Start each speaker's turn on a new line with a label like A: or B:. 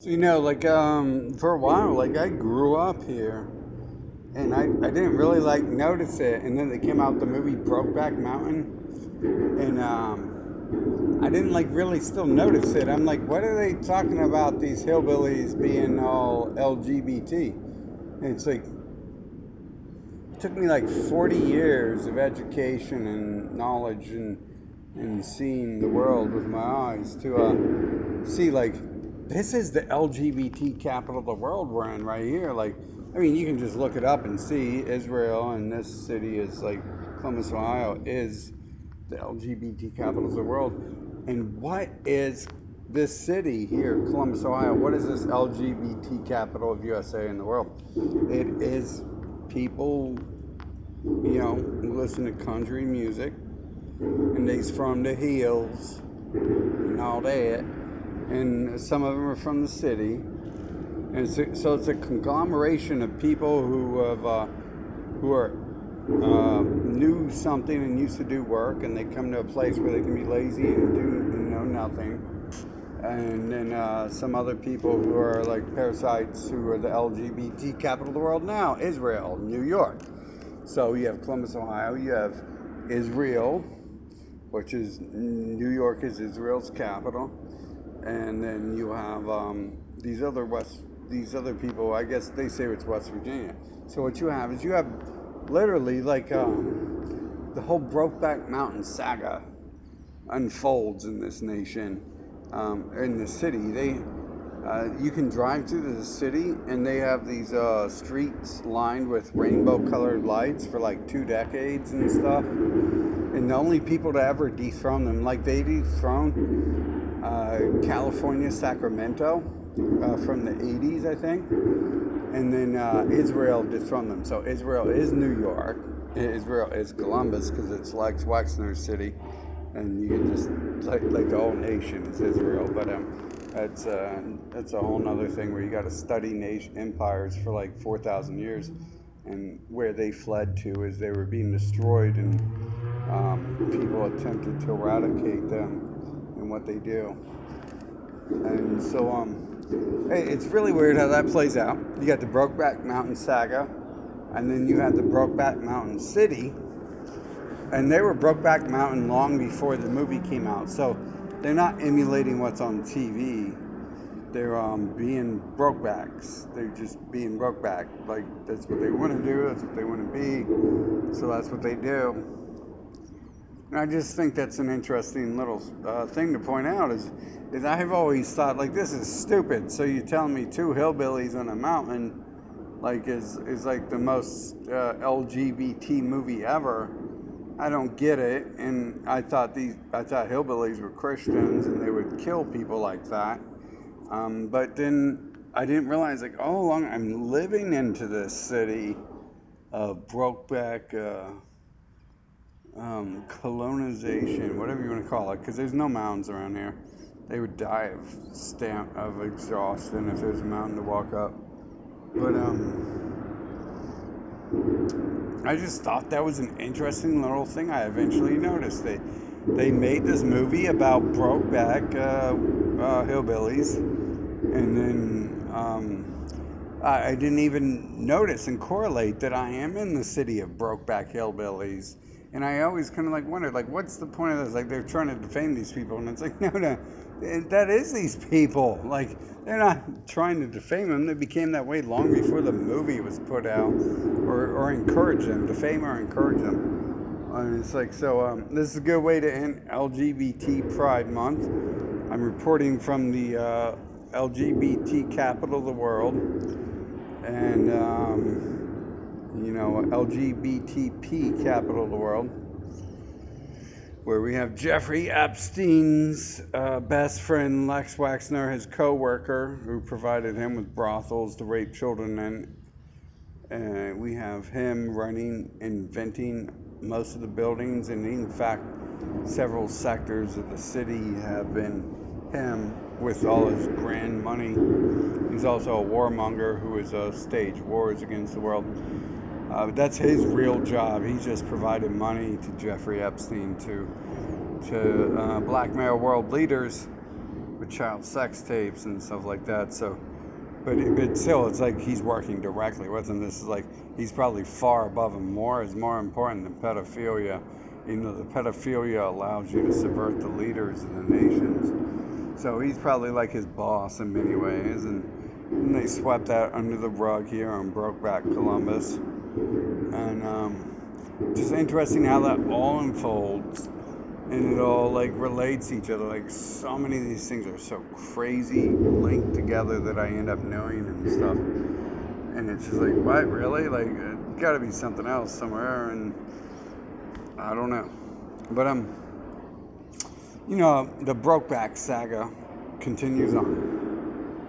A: So, for a while, I grew up here, and I didn't really notice it. And then they came out the movie Brokeback Mountain, and I didn't really still notice it. I'm like, what are they talking about? These hillbillies being all LGBT? And it's like it took me like 40 years of education and knowledge and seeing the world with my eyes to see this is the LGBT capital of the world we're in right here. I mean, you can just look it up and see Israel, and this city is Columbus, Ohio, is the LGBT capital of the world. And what is this city here, Columbus, Ohio? What is this LGBT capital of USA in the world? It is people, who listen to country music, and they's from the hills and all that, and some of them are from the city, and so it's a conglomeration of people who are knew something and used to do work, and they come to a place where they can be lazy and do nothing. And then some other people who are like parasites, who are the LGBT capital of the world now, Israel, New York. So you have Columbus, Ohio. You have Israel, which is New York is Israel's capital, and then you have these other people. I guess they say it's West Virginia. So what you have is you have literally the whole Brokeback Mountain saga unfolds in this nation, in the city. You can drive through the city, and they have these streets lined with rainbow-colored lights for like 2 decades and stuff. And the only people to ever dethrone them, they dethroned California, Sacramento, from the 80s, I think. And then Israel dethroned them. So Israel is New York. Israel is Columbus because it's Lex Wexner's city. And you can just, the whole nation is Israel. But that's a whole nother thing where you got to study empires for like 4,000 years. And where they fled to is they were being destroyed, and people attempted to eradicate them and what they do. And so, hey, it's really weird how that plays out. You got the Brokeback Mountain saga, and then you had the Brokeback Mountain city, and they were Brokeback Mountain long before the movie came out. So they're not emulating what's on TV. They're being Brokebacks. They're just being Brokeback. Like, that's what they want to do. That's what they want to be. So that's what they do. And I just think that's an interesting little thing to point out is I've always thought, this is stupid. So you're telling me two hillbillies on a mountain is like the most LGBT movie ever. I don't get it. And I thought hillbillies were Christians and they would kill people like that. But then I didn't realize all along I'm living into this city of Brokeback colonization, whatever you want to call it, because there's no mountains around here. They would die of exhaustion if there's a mountain to walk up. But I just thought that was an interesting little thing. I eventually noticed they made this movie about Brokeback hillbillies, and then I didn't even notice and correlate that I am in the city of Brokeback hillbillies. And I always kind of wondered, what's the point of this? They're trying to defame these people, and it's no, that is these people. They're not trying to defame them. They became that way long before the movie was put out, or encourage them, defame or encourage them. And it's this is a good way to end LGBT Pride Month. I'm reporting from the LGBT capital of the world, and LGBTP capital of the world, where we have Jeffrey Epstein's best friend Lex Wexner, his co-worker, who provided him with brothels to rape children in. And we have him running, inventing most of the buildings, and in fact, several sectors of the city have been him with all his grand money. He's also a warmonger who has staged wars against the world. That's his real job. He just provided money to Jeffrey Epstein to blackmail world leaders with with child sex tapes and stuff like that. So, but still, it's like he's working directly with him. This is like he's probably far above him. More is more important than pedophilia. You know, the pedophilia allows you to subvert the leaders of the nations. So he's probably like his boss in many ways, and they swept that under the rug here on Brokeback Columbus. And just interesting how that all unfolds, and it all like relates to each other. Like so many of these things are so crazy linked together that I end up knowing and stuff. And it's just like, what, really? Like, it's got to be something else somewhere, and I don't know. But you know, the Brokeback saga continues on.